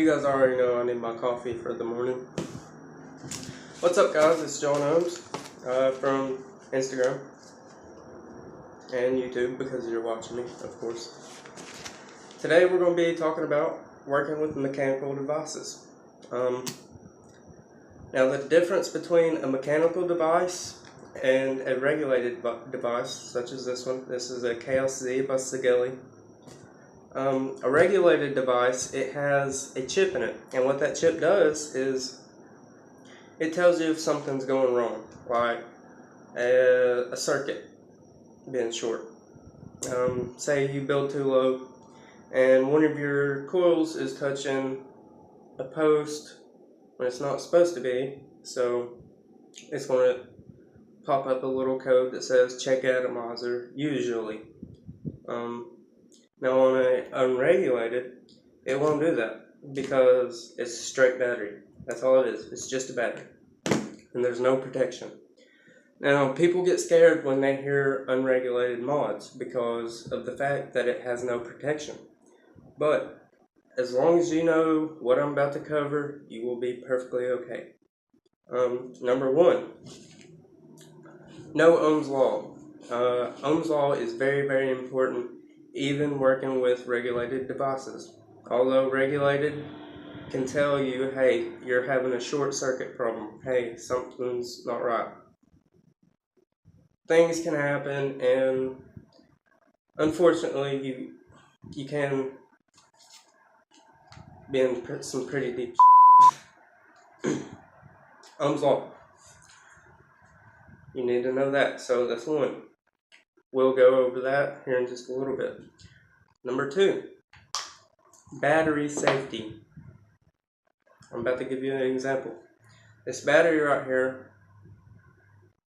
You guys already know I need my coffee for the morning. What's up, guys? It's John Holmes from Instagram and YouTube, because you're watching me, of course. Today we're going to be talking about working with mechanical devices. Now, the difference between a mechanical device and a regulated device, such as this one. This is a KLC by Sigeli. A regulated device, it has a chip in it, and what that chip does is it tells you if something's going wrong, like a circuit being short. Say you build too low and one of your coils is touching a post when it's not supposed to be, so it's going to pop up a little code that says check atomizer, usually. Now on an unregulated, it won't do that because it's a straight battery. That's all it is. It's just a battery. And there's no protection. Now, people get scared when they hear unregulated mods because of the fact that it has no protection. But as long as you know what I'm about to cover, you will be perfectly okay. Number one, no Ohm's Law. Ohm's Law is very, very important, even working with regulated devices. Although regulated can tell you, hey, you're having a short circuit problem. Hey, something's not right. Things can happen, and unfortunately, you can be in some pretty deep shit. Ohm's Law. You need to know that, so that's one. We'll go over that here in just a little bit. Number two, battery safety. I'm about to give you an example. This battery right here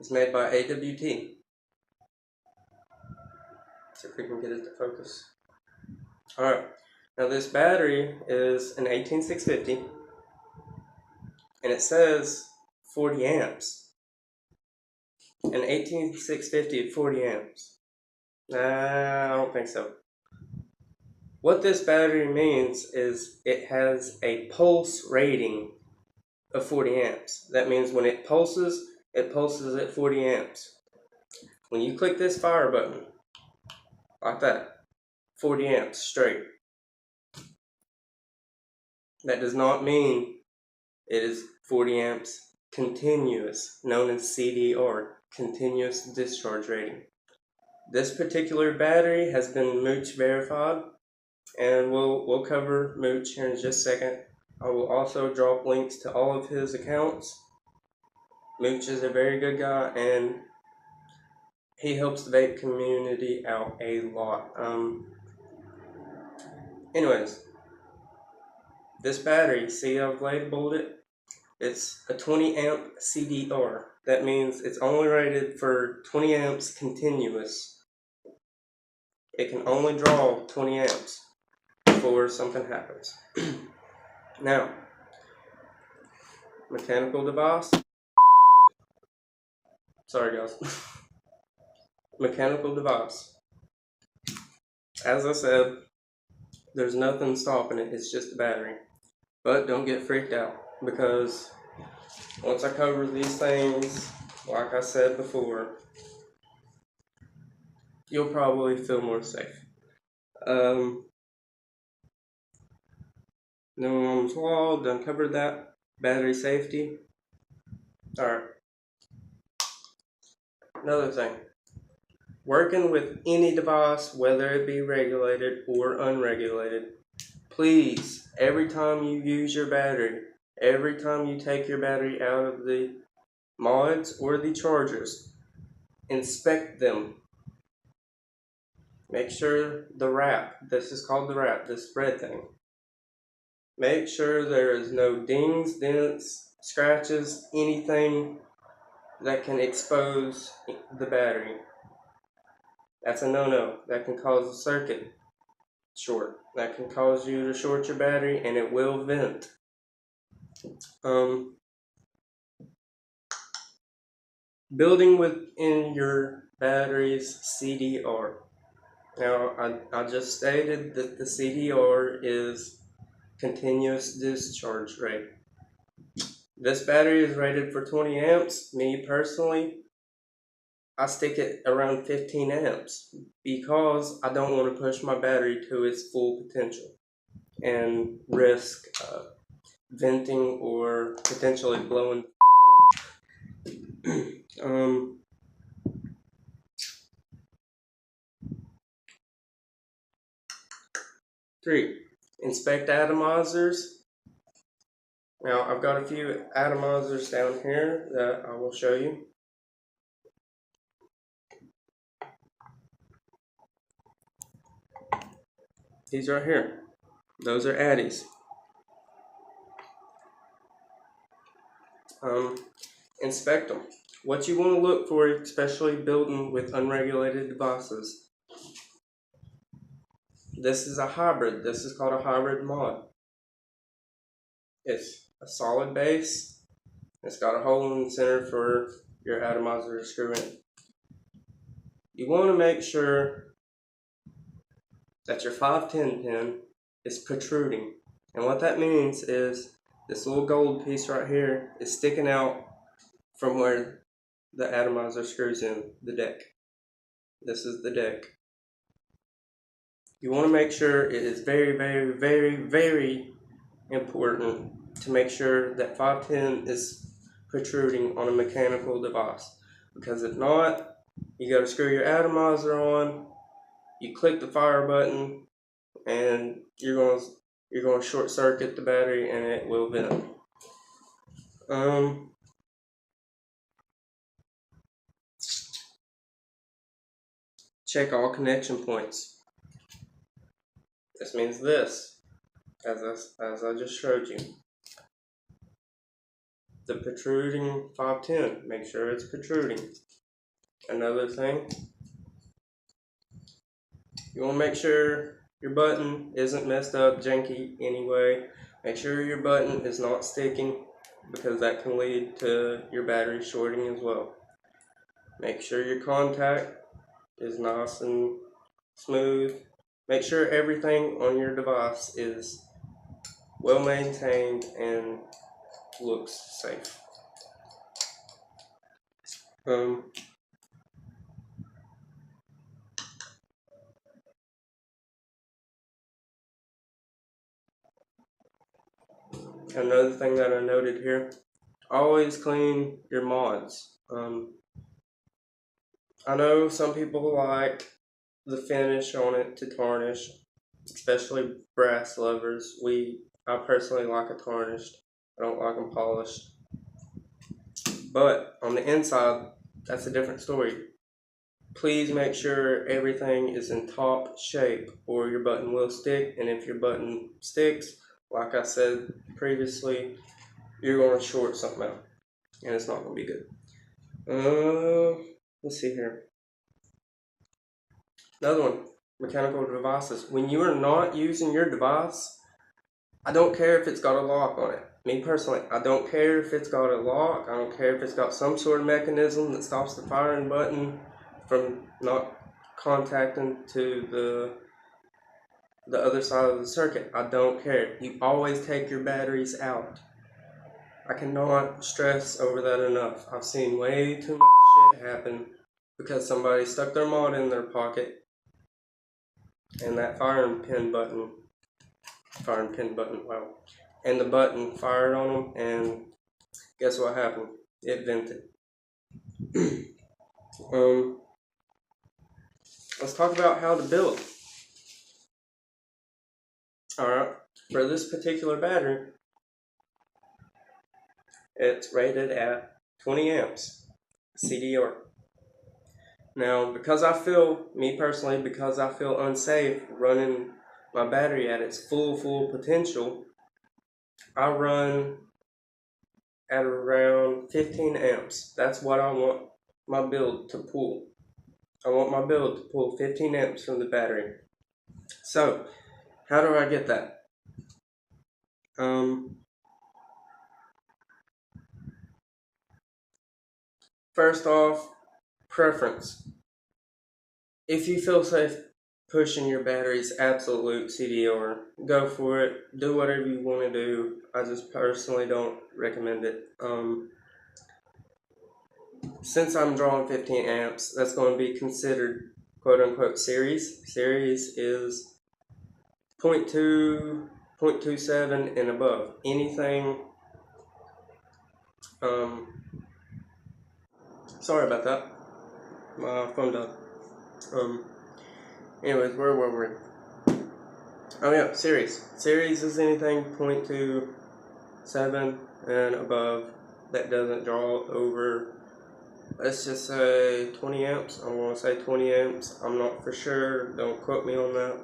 is made by AWT. See if we can get it to focus. Alright, now this battery is an 18650 and it says 40 amps. An 18650 at 40 amps. I don't think so. What this battery means is it has a pulse rating of 40 amps. That means when it pulses at 40 amps. When you click this fire button, like that, 40 amps straight. That does not mean it is 40 amps continuous, known as CDR, continuous discharge rating. This particular battery has been Mechs verified, and we'll cover Mechs here in just a second. I will also drop links to all of his accounts. Mechs is a very good guy, and he helps the vape community out a lot. Anyways, this battery, see I've labeled it? It's a 20 amp CDR. That means it's only rated for 20 amps continuous. It can only draw 20 amps before something happens. Now, mechanical device. Sorry guys. Mechanical device. As I said, there's nothing stopping it. It's just a battery. But don't get freaked out, because once I cover these things, like I said before, you'll probably feel more safe. No Ohm's Law, done covered that. Battery safety. Alright. Another thing. Working with any device, whether it be regulated or unregulated, please, every time you use your battery, every time you take your battery out of the mods or the chargers, inspect them. Make sure the wrap, this is called the wrap, this red thing. Make sure there is no dings, dents, scratches, anything that can expose the battery. That's a no-no. That can cause a circuit short. That can cause you to short your battery, and it will vent. Building within your battery's CDR. Now, I just stated that the CDR is continuous discharge rate. This battery is rated for 20 amps. Me personally, I stick it around 15 amps because I don't want to push my battery to its full potential and risk venting or potentially blowing. 3. Inspect atomizers. Now I've got a few atomizers down here that I will show you. These right here. Those are addies. Inspect them. What you want to look for, especially building with unregulated devices. This is a hybrid. This is called a hybrid mod. It's a solid base. It's got a hole in the center for your atomizer to screw in. You want to make sure that your 510 pin is protruding. And what that means is this little gold piece right here is sticking out from where the atomizer screws in the deck. This is the deck. You want to make sure it is very, very, very, very important to make sure that 510 is protruding on a mechanical device. Because if not, you got to screw your atomizer on, you click the fire button, and you're going to short circuit the battery and it will vent. Check all connection points. This means this, as I just showed you. The protruding 510, make sure it's protruding. Another thing, you want to make sure your button isn't messed up, janky anyway. Make sure your button is not sticking because that can lead to your battery shorting as well. Make sure your contact is nice and smooth. Make sure everything on your device is well maintained and looks safe. Another thing that I noted here, always clean your mods. I know some people like the finish on it to tarnish, especially brass lovers. I personally like it tarnished. I don't like them polished. But on the inside, that's a different story. Please make sure everything is in top shape or your button will stick. And if your button sticks, like I said previously, you're going to short something out. And it's not going to be good. Let's see here. Another one, mechanical devices. When you are not using your device, I don't care if it's got a lock on it. Me personally, I don't care if it's got a lock. I don't care if it's got some sort of mechanism that stops the firing button from not contacting to the other side of the circuit. I don't care. You always take your batteries out. I cannot stress over that enough. I've seen way too much shit happen because somebody stuck their mod in their pocket and that firing pin button, wow. And the button fired on them, and guess what happened? It vented. Let's talk about how to build. Alright, for this particular battery, it's rated at 20 amps CDR. Now, because I feel unsafe running my battery at its full potential, I run at around 15 amps. That's what I want my build to pull. I want my build to pull 15 amps from the battery. So, how do I get that? First off, preference. If you feel safe pushing your batteries, absolute CDR. Go for it. Do whatever you want to do. I just personally don't recommend it. Since I'm drawing 15 amps, that's going to be considered quote-unquote series. Series is 0.2, 0.27 and above. Anything, sorry about that. My phone died. Anyways, where were we? Oh yeah, series. Series is anything 0.27 and above that doesn't draw over, let's just say 20 amps. I'm going to say 20 amps. I'm not for sure. Don't quote me on that.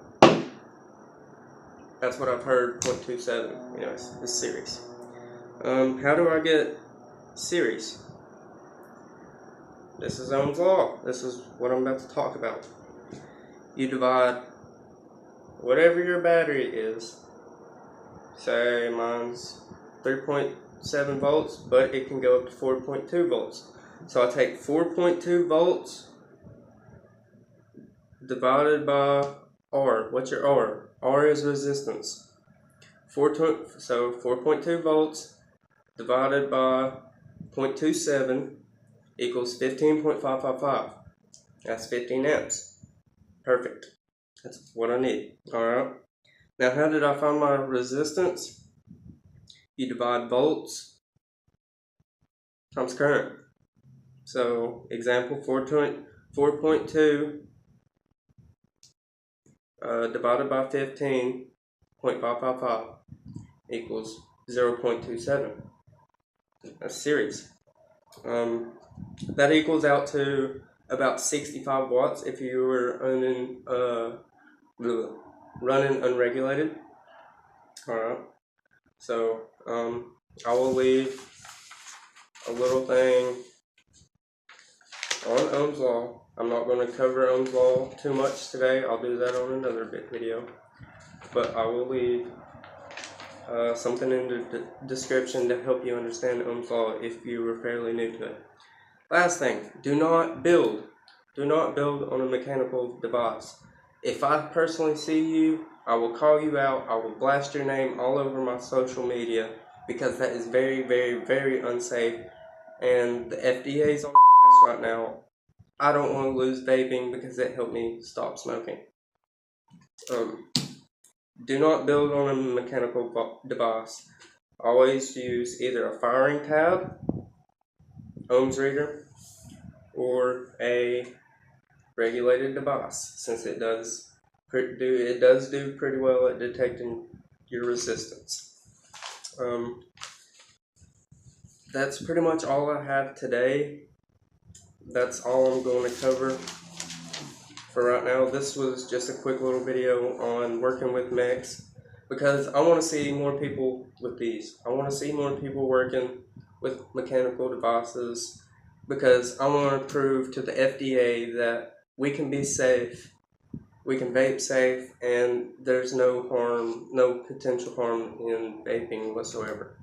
That's what I've heard, 0.27. Anyways, it's series. How do I get series? This is Ohm's law. This is what I'm about to talk about. You divide whatever your battery is. Say mine's 3.7 volts, but it can go up to 4.2 volts. So I take 4.2 volts divided by R. What's your R? R is resistance. So 4.2 volts divided by 0.27 equals 15.555. That's 15 amps. Perfect. That's what I need. Alright. Now how did I find my resistance? You divide volts times current. So example 4.2 divided by 15.555 equals 0.27. That's series. That equals out to about 65 watts if you were running unregulated. Alright, so I will leave a little thing on Ohm's law. I'm not going to cover Ohm's law too much today. I'll do that on another video. But I will leave something in the description to help you understand Ohm's law if you were fairly new to it. Last thing, do not build. Do not build on a mechanical device. If I personally see you, I will call you out. I will blast your name all over my social media because that is very, very, very unsafe. And the FDA's on my ass right now. I don't want to lose vaping because it helped me stop smoking. Do not build on a mechanical device. Always use either a firing tab, ohms reader, or a regulated device, since it does do pretty well at detecting your resistance. That's pretty much all I have today. That's all I'm going to cover for right now. This was just a quick little video on working with Mechs because I want to see more people with these. I want to see more people working with mechanical devices because I want to prove to the FDA that we can be safe, we can vape safe, and there's no harm, no potential harm in vaping whatsoever.